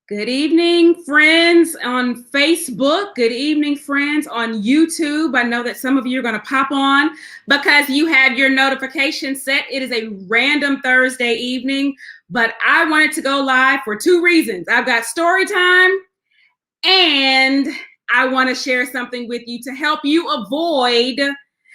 Good evening, friends on Facebook. Good evening, friends on YouTube. I know that some of you are going to pop on because you have your notification set. It is a random Thursday evening, but I wanted to go live for two reasons. I've got story time and I want to share something with you to help you avoid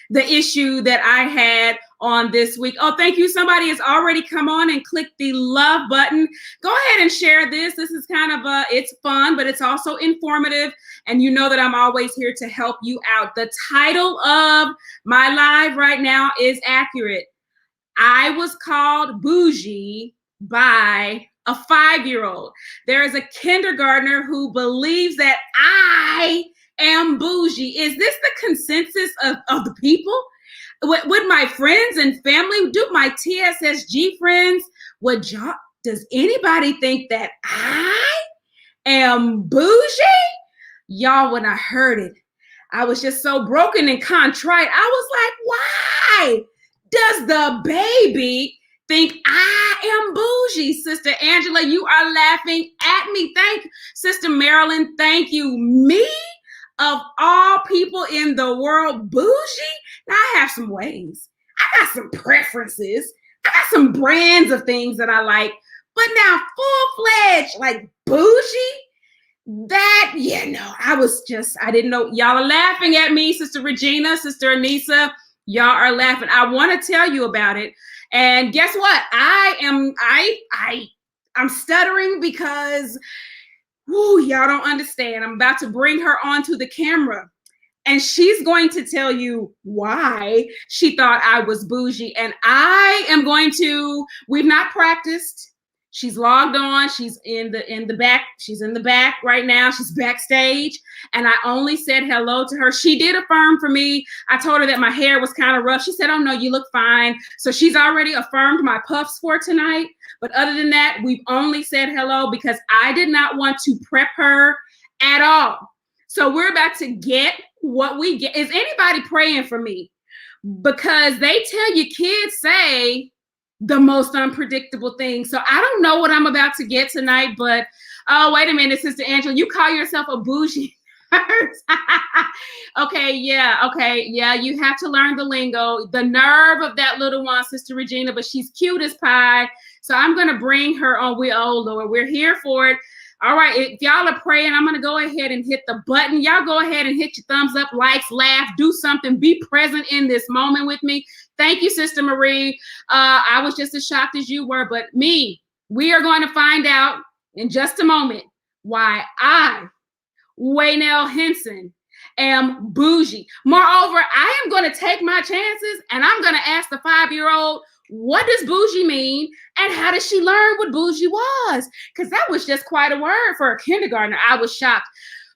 the issue that I had on this week. Oh, thank you. Somebody has already come on and clicked the love button. Go ahead and share this. This is kind of it's fun, but it's also informative. And you know that I'm always here to help you out. The title of my live right now is accurate. I was called bougie by a 5-year-old. There is a kindergartner who believes that I am bougie. Is this the consensus of the people? Would my friends and family, do my TSSG friends, does anybody think that I am bougie? Y'all, when I heard it, I was just so broken and contrite. I was like, why does the baby think I am bougie? Sister Angela, you are laughing at me. Thank you. Sister Marilyn, thank you. Me? Of all people in the world, bougie? Now I have some ways. I got some preferences. I got some brands of things that I like. But now full-fledged, like bougie, that, I didn't know. Y'all are laughing at me, Sister Regina, Sister Anissa. Y'all are laughing. I want to tell you about it. And guess what? I'm stuttering because y'all don't understand. I'm about to bring her onto the camera and she's going to tell you why she thought I was bougie. And we've not practiced. She's logged on. She's in the back. She's in the back right now. She's backstage. And I only said hello to her. She did affirm for me. I told her that my hair was kind of rough. She said, oh no, you look fine. So she's already affirmed my puffs for tonight. But other than that, we've only said hello because I did not want to prep her at all. So we're about to get what we get. Is anybody praying for me? Because they tell you kids say the most unpredictable things. So I don't know what I'm about to get tonight, but oh, wait a minute, Sister Angela, you call yourself a bougie. Okay, yeah, you have to learn the lingo. The nerve of that little one, Sister Regina, but she's cute as pie. So I'm going to bring her on. Lord, we're here for it. All right, if y'all are praying, I'm going to go ahead and hit the button. Y'all go ahead and hit your thumbs up, likes, laugh, do something. Be present in this moment with me. Thank you, Sister Marie. I was just as shocked as you were, but we are going to find out in just a moment why I, Waynell Henson, am bougie. Moreover, I am going to take my chances and I'm going to ask the 5-year-old, what does bougie mean? And how did she learn what bougie was? Because that was just quite a word for a kindergartner. I was shocked.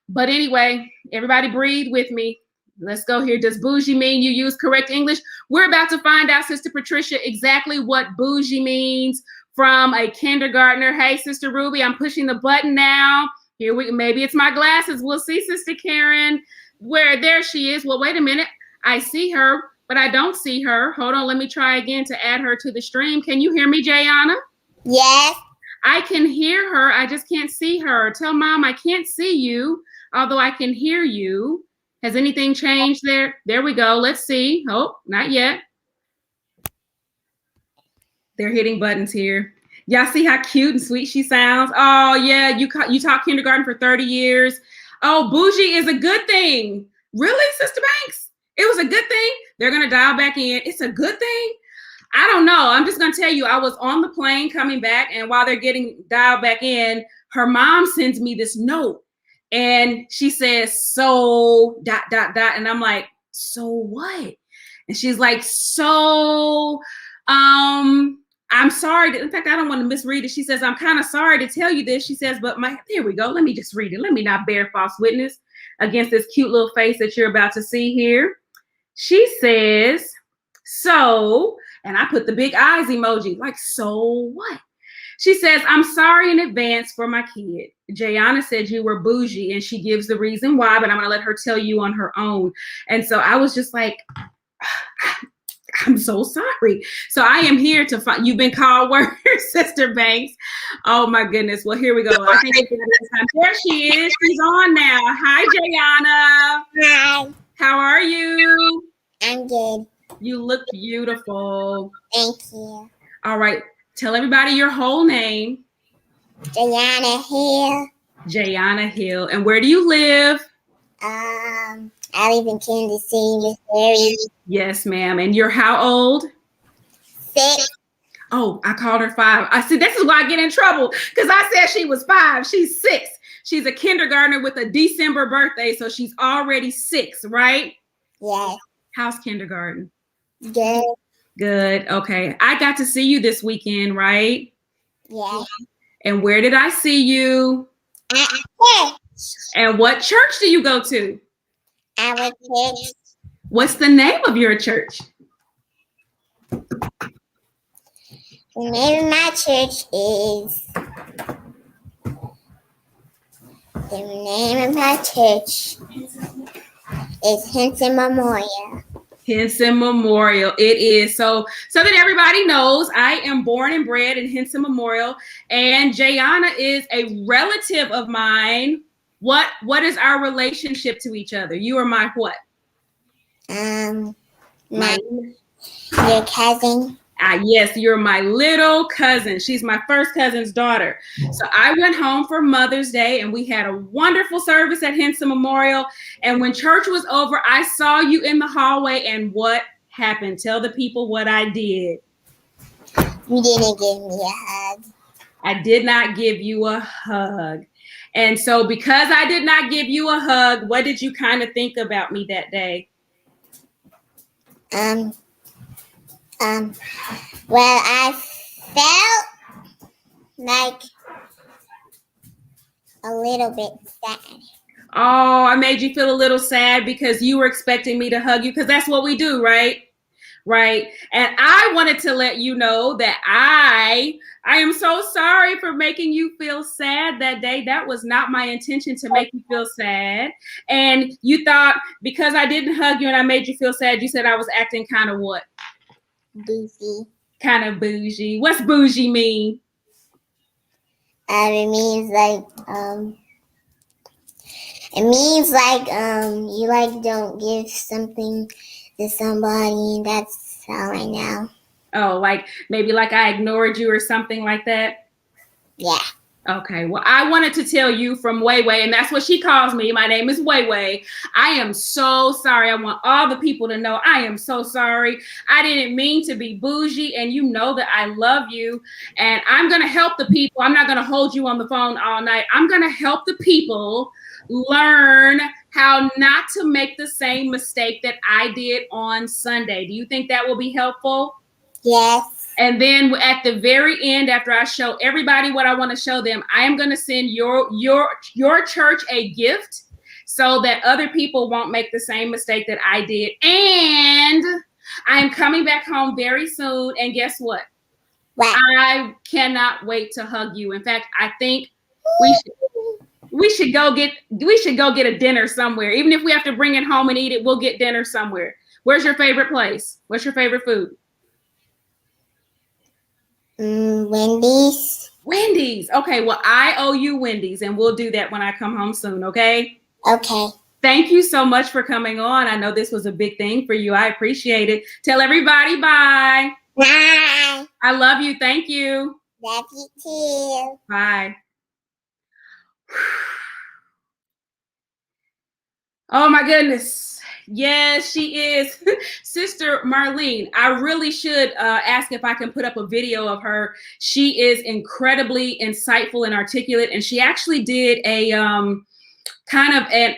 But anyway, everybody breathe with me. Let's go here. Does bougie mean you use correct English? We're about to find out, Sister Patricia, exactly what bougie means from a kindergartner. Hey, Sister Ruby, I'm pushing the button now. Maybe it's my glasses. We'll see, Sister Karen. There she is. Well, wait a minute. I see her, but I don't see her. Hold on. Let me try again to add her to the stream. Can you hear me, Jayana? Yes. I can hear her. I just can't see her. Tell Mom I can't see you, although I can hear you. Has anything changed there? There we go. Let's see. Oh, not yet. They're hitting buttons here. Y'all see how cute and sweet she sounds? Oh, yeah, you taught kindergarten for 30 years. Oh, bougie is a good thing. Really, Sister Banks? It was a good thing? They're going to dial back in. It's a good thing? I don't know. I'm just going to tell you, I was on the plane coming back, and while they're getting dialed back in, her mom sends me this note, and she says, so ... And I'm like, so what? And she's like, so, I'm sorry. In fact, I don't want to misread it. She says, I'm kind of sorry to tell you this. She says, but here we go. Let me just read it. Let me not bear false witness against this cute little face that you're about to see here. She says, so, and I put the big eyes emoji, like, so what? She says, I'm sorry in advance for my kid. Jayana said you were bougie, and she gives the reason why, but I'm going to let her tell you on her own. And so I was just like, I'm so sorry. So I am here to find, you've been called worse, Sister Banks. Oh my goodness. Well, here we go. I think it's time. There she is. She's on now. Hi, Jayana. Hi. How are you? I'm good. You look beautiful. Thank you. All right. Tell everybody your whole name. Jayana here. Jayana Hill. And where do you live? I live in Kansas City, Missouri. Yes, ma'am. And you're how old? 6. Oh, I called her 5. I said, this is why I get in trouble, because I said she was 5. She's 6. She's a kindergartner with a December birthday, so she's already 6, right? Yes. How's kindergarten? Good. Good. Okay. I got to see you this weekend, right? Yeah. And where did I see you? At church. And what church do you go to? Our church. What's the name of your church? The name of my church is. The name of my church is Henson Memorial. Henson Memorial. It is. So that everybody knows, I am born and bred in Henson Memorial, and Jayana is a relative of mine. What is our relationship to each other? You are my what? Your cousin. Yes, you're my little cousin. She's my first cousin's daughter. So I went home for Mother's Day, and we had a wonderful service at Henson Memorial. And when church was over, I saw you in the hallway, and what happened? Tell the people what I did. You didn't give me a hug. I did not give you a hug. And so because I did not give you a hug, what did you kind of think about me that day? Well, I felt like a little bit sad. Oh, I made you feel a little sad because you were expecting me to hug you, because that's what we do, right? Right. And I wanted to let you know that I am so sorry for making you feel sad that day. That was not my intention to make you feel sad. And you thought because I didn't hug you and I made you feel sad, you said I was acting kind of what? Bougie. Kind of bougie. What's bougie mean? It means like you like don't give something to somebody, and that's all I know. Oh, like maybe like I ignored you or something like that? Yeah. Okay, well, I wanted to tell you from Wayway, and that's what she calls me. My name is Wayway. I am so sorry. I want all the people to know I am so sorry. I didn't mean to be bougie, and you know that I love you, and I'm going to help the people. I'm not going to hold you on the phone all night. I'm going to help the people learn how not to make the same mistake that I did on Sunday. Do you think that will be helpful? Yes. And then at the very end, after I show everybody what I want to show them, I am going to send your church a gift so that other people won't make the same mistake that I did. And I am coming back home very soon. And guess what? What? I cannot wait to hug you. In fact, I think we should go get a dinner somewhere. Even if we have to bring it home and eat it, we'll get dinner somewhere. Where's your favorite place? What's your favorite food? Wendy's. Wendy's. Okay, well, I owe you Wendy's, and we'll do that when I come home soon, okay? Okay. Thank you so much for coming on. I know this was a big thing for you. I appreciate it. Tell everybody bye. Bye. I love you. Thank you. Love you too. Bye. Oh my goodness. Yes, she is. Sister Marlene, I really should ask if I can put up a video of her. She is incredibly insightful and articulate, and she actually did a kind of an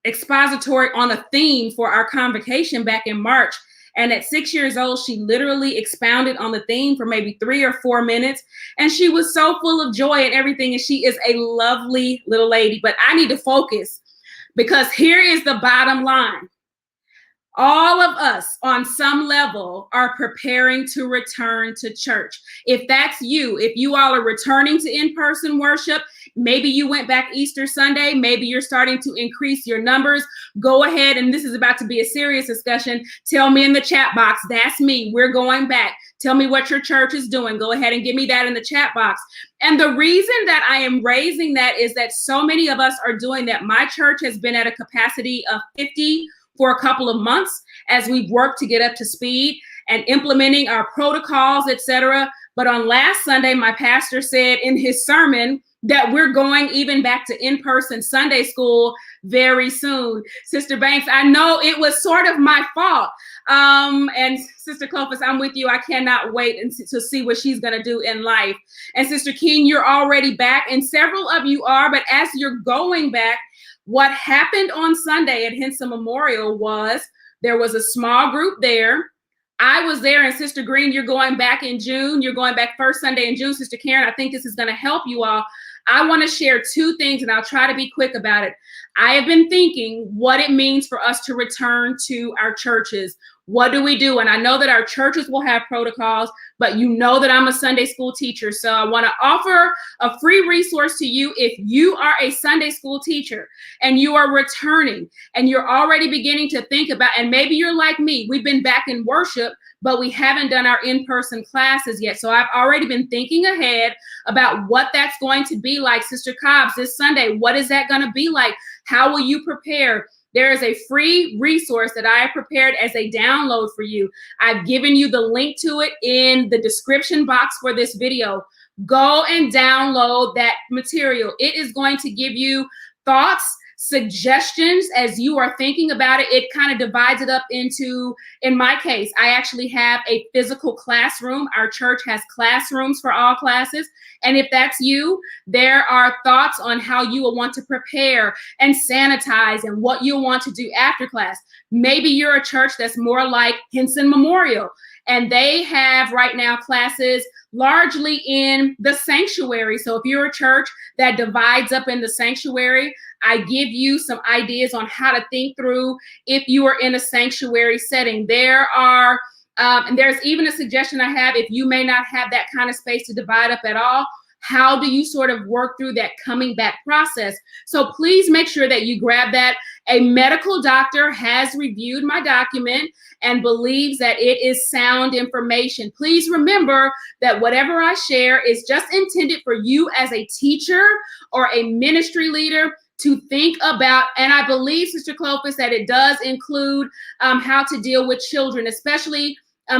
expository on a theme for our convocation back in March. And at 6 years old, she literally expounded on the theme for maybe 3 or 4 minutes. And she was so full of joy and everything. And she is a lovely little lady. But I need to focus, because here is the bottom line. All of us on some level are preparing to return to church. If that's you, if you all are returning to in-person worship, maybe you went back Easter Sunday, maybe you're starting to increase your numbers, go ahead, and this is about to be a serious discussion. Tell me in the chat box, that's me. We're going back. Tell me what your church is doing. Go ahead and give me that in the chat box. And the reason that I am raising that is that so many of us are doing that. My church has been at a capacity of 50 for a couple of months as we've worked to get up to speed and implementing our protocols, etc. But on last Sunday, my pastor said in his sermon that we're going even back to in-person Sunday school very soon. Sister Banks, I know it was sort of my fault. And Sister Clovis, I'm with you. I cannot wait to see what she's going to do in life. And Sister King, you're already back, and several of you are. But as you're going back, what happened on Sunday at Henson Memorial was there was a small group there. I was there, and Sister Green, you're going back in June. You're going back first Sunday in June. Sister Karen, I think this is going to help you all. I want to share two things, and I'll try to be quick about it. I have been thinking what it means for us to return to our churches. What do we do? And I know that our churches will have protocols, but you know that I'm a Sunday school teacher. So I want to offer a free resource to you. If you are a Sunday school teacher and you are returning and you're already beginning to think about, and maybe you're like me, we've been back in worship, but we haven't done our in-person classes yet. So I've already been thinking ahead about what that's going to be like. Sister Cobbs, this Sunday, what is that going to be like? How will you prepare? There is a free resource that I have prepared as a download for you. I've given you the link to it in the description box for this video. Go and download that material. It is going to give you thoughts, suggestions as you are thinking about it. It kind of divides it up into, in my case, I actually have a physical classroom. Our church has classrooms for all classes. And if that's you, there are thoughts on how you will want to prepare and sanitize and what you'll want to do after class. Maybe you're a church that's more like Henson Memorial, and they have right now classes largely in the sanctuary. So if you're a church that divides up in the sanctuary, I give you some ideas on how to think through if you are in a sanctuary setting. There are, and there's even a suggestion I have, if you may not have that kind of space to divide up at all, how do you sort of work through that coming back process? So please make sure that you grab that. A medical doctor has reviewed my document and believes that it is sound information. Please remember that whatever I share is just intended for you as a teacher or a ministry leader to think about. And I believe, Sister Clovis, that it does include how to deal with children, especially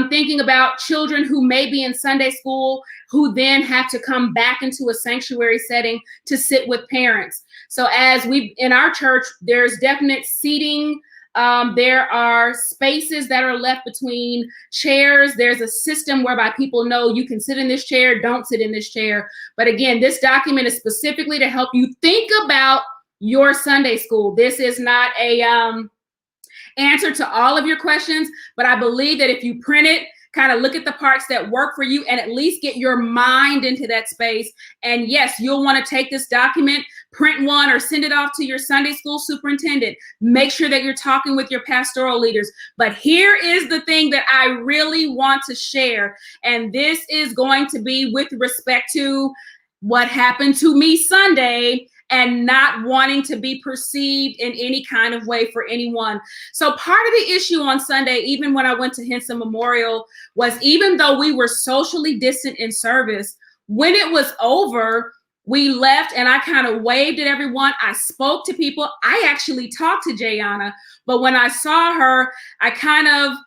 thinking about children who may be in Sunday school, who then have to come back into a sanctuary setting to sit with parents. So as we, in our church, there's definite seating. There are spaces that are left between chairs. There's a system whereby people know you can sit in this chair, don't sit in this chair. But again, this document is specifically to help you think about your Sunday school. This is not a answer to all of your questions, but I believe that if you print it, kind of look at the parts that work for you and at least get your mind into that space. And yes, you'll want to take this document, print one, or send it off to your Sunday school superintendent. Make sure that you're talking with your pastoral leaders. But here is the thing that I really want to share. And this is going to be with respect to what happened to me Sunday and not wanting to be perceived in any kind of way for anyone. So part of the issue on Sunday, even when I went to Henson Memorial, was even though we were socially distant in service, when it was over, we left and I kind of waved at everyone. I spoke to people. I actually talked to Jayana, but when I saw her, I kind of,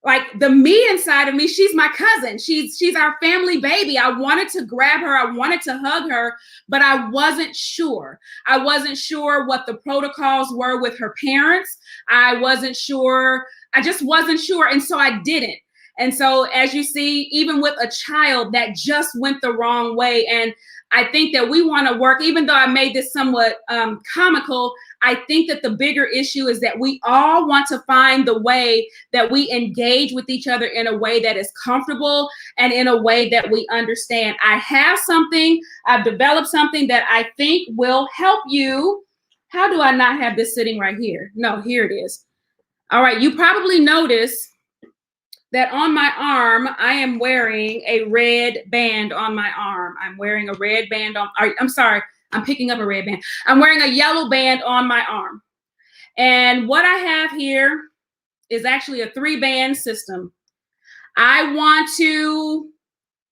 like the me inside of me, she's my cousin. She's our family baby. I wanted to grab her. I wanted to hug her, but I wasn't sure. I wasn't sure what the protocols were with her parents. I wasn't sure. I just wasn't sure. And so I didn't. And so as you see, even with a child, that just went the wrong way. And I think that we want to work, even though I made this somewhat comical, I think that the bigger issue is that we all want to find the way that we engage with each other in a way that is comfortable and in a way that we understand. I have something, I've developed something that I think will help you. How do I not have this sitting right here? No, here it is. All right, you probably noticed that on my arm, I am wearing a red band on my arm. I'm wearing a red band on, I'm sorry, I'm picking up a red band. I'm wearing a yellow band on my arm. And what I have here is actually a 3-band system. I want to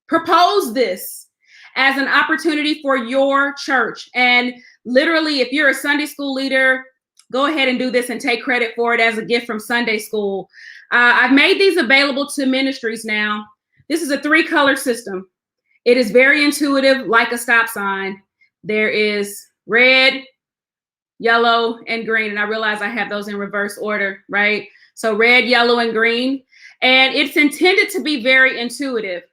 propose this as an opportunity for your church. And literally, if you're a Sunday school leader, go ahead and do this and take credit for it as a gift from Sunday school. I've made these available to ministries now. This is a 3-color system. It is very intuitive, like a stop sign. There is red, yellow, and green. And I realize I have those in reverse order, right? So red, yellow, and green. And it's intended to be very intuitive.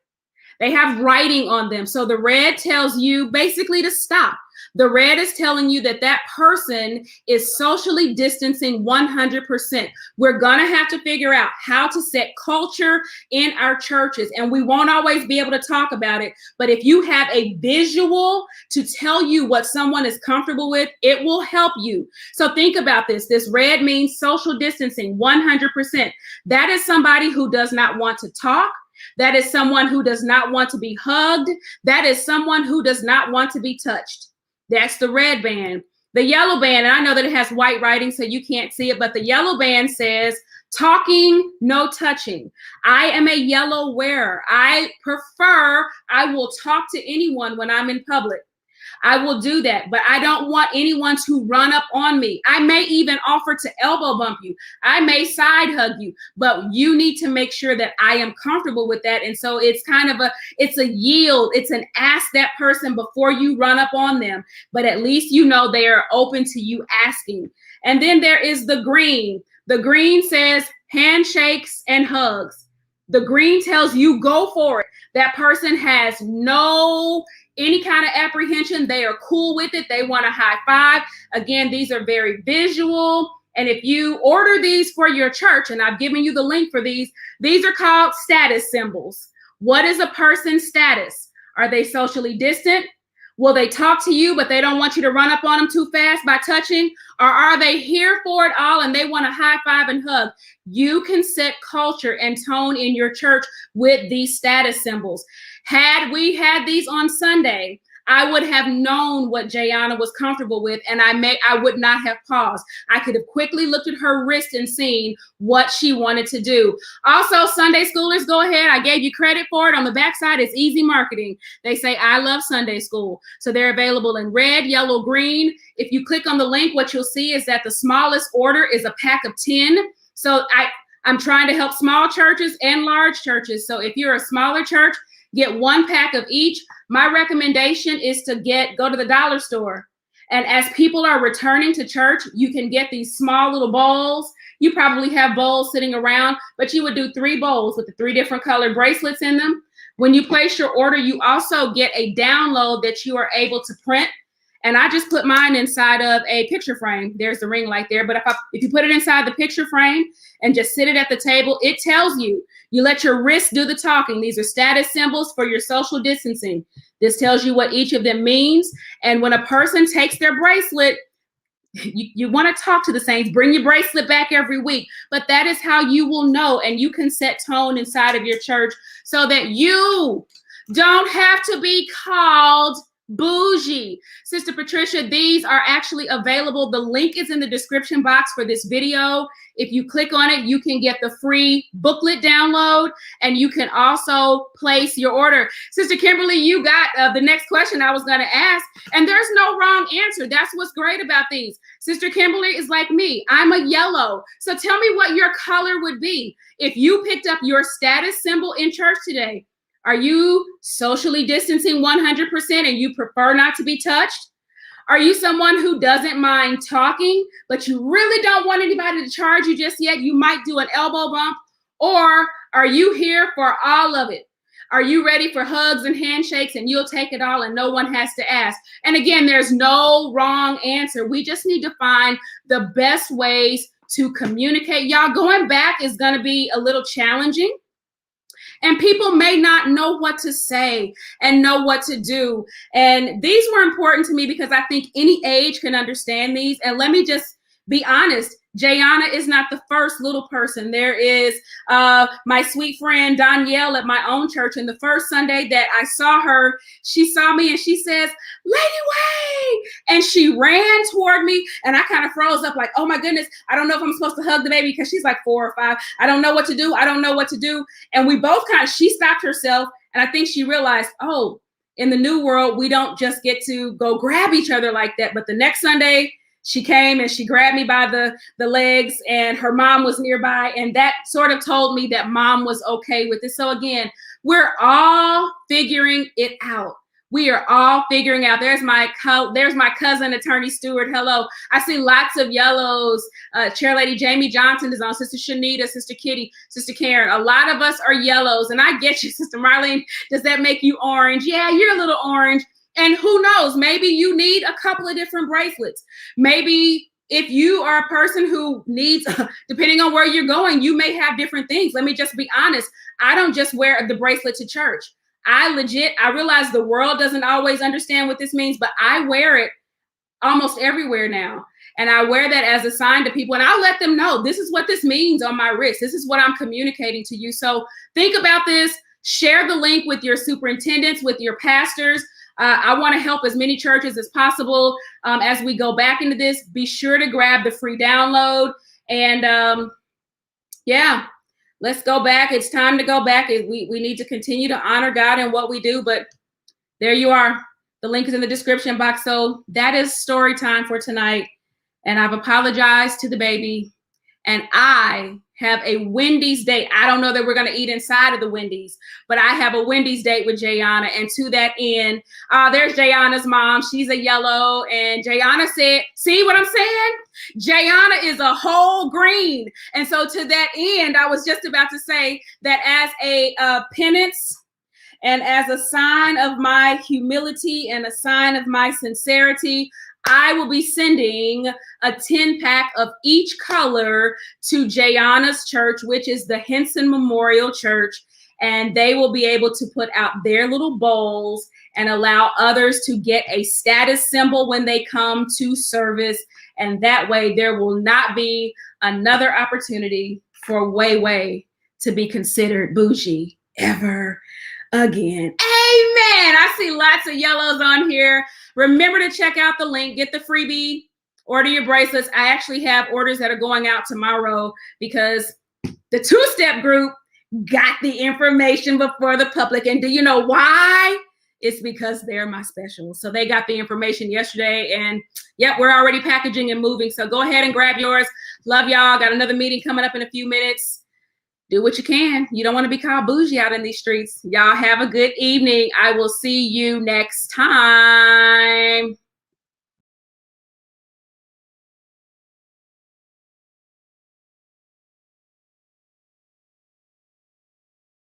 They have writing on them. So the red tells you basically to stop. The red is telling you that that person is socially distancing 100%. We're going to have to figure out how to set culture in our churches. And we won't always be able to talk about it. But if you have a visual to tell you what someone is comfortable with, it will help you. So think about this. This red means social distancing 100%. That is somebody who does not want to talk. That is someone who does not want to be hugged. That is someone who does not want to be touched. That's the red band. The yellow band, and I know that it has white writing, so you can't see it, but the yellow band says, talking, no touching. I am a yellow wearer. I will talk to anyone when I'm in public. I will do that, but I don't want anyone to run up on me. I may even offer to elbow bump you. I may side hug you, but you need to make sure that I am comfortable with that. And so it's kind of it's a yield. It's an ask that person before you run up on them, but at least you know they are open to you asking. And then there is the green. The green says handshakes and hugs. The green tells you go for it. That person has any kind of apprehension. They are cool with it. They want a high five. Again, these are very visual. And if you order these for your church, and I've given you the link for these are called status symbols. What is a person's status? Are they socially distant? Will they talk to you, but they don't want you to run up on them too fast by touching? Or are they here for it all and they want a high five and hug? You can set culture and tone in your church with these status symbols. Had we had these on Sunday, I would have known what Jayana was comfortable with, and I would not have paused. I could have quickly looked at her wrist and seen what she wanted to do. Also, Sunday schoolers, go ahead. I gave you credit for it. On the backside, it's easy marketing. They say, I love Sunday school. So they're available in red, yellow, green. If you click on the link, what you'll see is that the smallest order is a pack of 10. So I'm trying to help small churches and large churches. So if you're a smaller church, get 1 pack of each. My recommendation is to go to the dollar store. And as people are returning to church, you can get these small little bowls. You probably have bowls sitting around, but you would do 3 bowls with the 3 different colored bracelets in them. When you place your order, you also get a download that you are able to print. And I just put mine inside of a picture frame. There's the ring light there. But if you put it inside the picture frame and just sit it at the table, it tells you. You let your wrist do the talking. These are status symbols for your social distancing. This tells you what each of them means. And when a person takes their bracelet, you want to talk to the saints. Bring your bracelet back every week. But that is how you will know. And you can set tone inside of your church so that you don't have to be called bougie. Sister Patricia, these are actually available. The link is in the description box for this video. If you click on it, you can get the free booklet download, and you can also place your order. Sister Kimberly, you got the next question I was going to ask, and there's no wrong answer. That's what's great about these. Sister Kimberly is like me. I'm a yellow. So tell me what your color would be. If you picked up your status symbol in church today, are you socially distancing 100% and you prefer not to be touched? Are you someone who doesn't mind talking, but you really don't want anybody to charge you just yet? You might do an elbow bump. Or are you here for all of it? Are you ready for hugs and handshakes and you'll take it all and no one has to ask? And again, there's no wrong answer. We just need to find the best ways to communicate. Y'all, going back is going to be a little challenging. And people may not know what to say and know what to do. And these were important to me because I think any age can understand these. And let me just be honest, Jayana is not the first little person. There is my sweet friend Danielle at my own church. And the first Sunday that I saw her, she saw me and she says, Lady Way. And she ran toward me, and I kind of froze up like, oh my goodness, I don't know if I'm supposed to hug the baby because she's like 4 or 5. I don't know what to do. I don't know what to do. And we both she stopped herself, and I think she realized, oh, in the new world, we don't just get to go grab each other like that. But the next Sunday, she came and she grabbed me by the legs, and her mom was nearby. And that sort of told me that mom was okay with it. So again, we're all figuring it out. We are all figuring out. There's my cousin, Attorney Stewart. Hello. I see lots of yellows. Chair Lady Jamie Johnson is on. Sister Shanita, Sister Kitty, Sister Karen. A lot of us are yellows. And I get you, Sister Marlene. Does that make you orange? Yeah, you're a little orange. And who knows? Maybe you need a couple of different bracelets. Maybe if you are a person who needs, depending on where you're going, you may have different things. Let me just be honest. I don't just wear the bracelet to church. I realize the world doesn't always understand what this means, but I wear it almost everywhere now. And I wear that as a sign to people, and I'll let them know this is what this means on my wrist. This is what I'm communicating to you. So think about this. Share the link with your superintendents, with your pastors. I want to help as many churches as possible. As we go back into this, be sure to grab the free download. And yeah. Let's go back. It's time to go back. We need to continue to honor God in what we do. But there you are. The link is in the description box. So that is story time for tonight. And I've apologized to the baby. And I have a Wendy's date. I don't know that we're going to eat inside of the Wendy's, but I have a Wendy's date with Jayana. And to that end, there's Jayana's mom. She's a yellow. And Jayana said, see what I'm saying? Jayana is a whole green. And so to that end, I was just about to say that as a penance and as a sign of my humility and a sign of my sincerity, I will be sending a 10-pack of each color to Jayana's church, which is the Henson Memorial Church. And they will be able to put out their little bowls and allow others to get a status symbol when they come to service. And that way there will not be another opportunity for Way to be considered bougie ever again. Amen. I see lots of yellows on here. Remember to check out the link, get the freebie, order your bracelets. I actually have orders that are going out tomorrow because the two-step group got the information before the public. And do you know why? It's because they're my specials. So they got the information yesterday, and yep, we're already packaging and moving. So go ahead and grab yours. Love y'all. Got another meeting coming up in a few minutes. Do what you can. You don't want to be called bougie out in these streets. Y'all have a good evening. I will see you next time.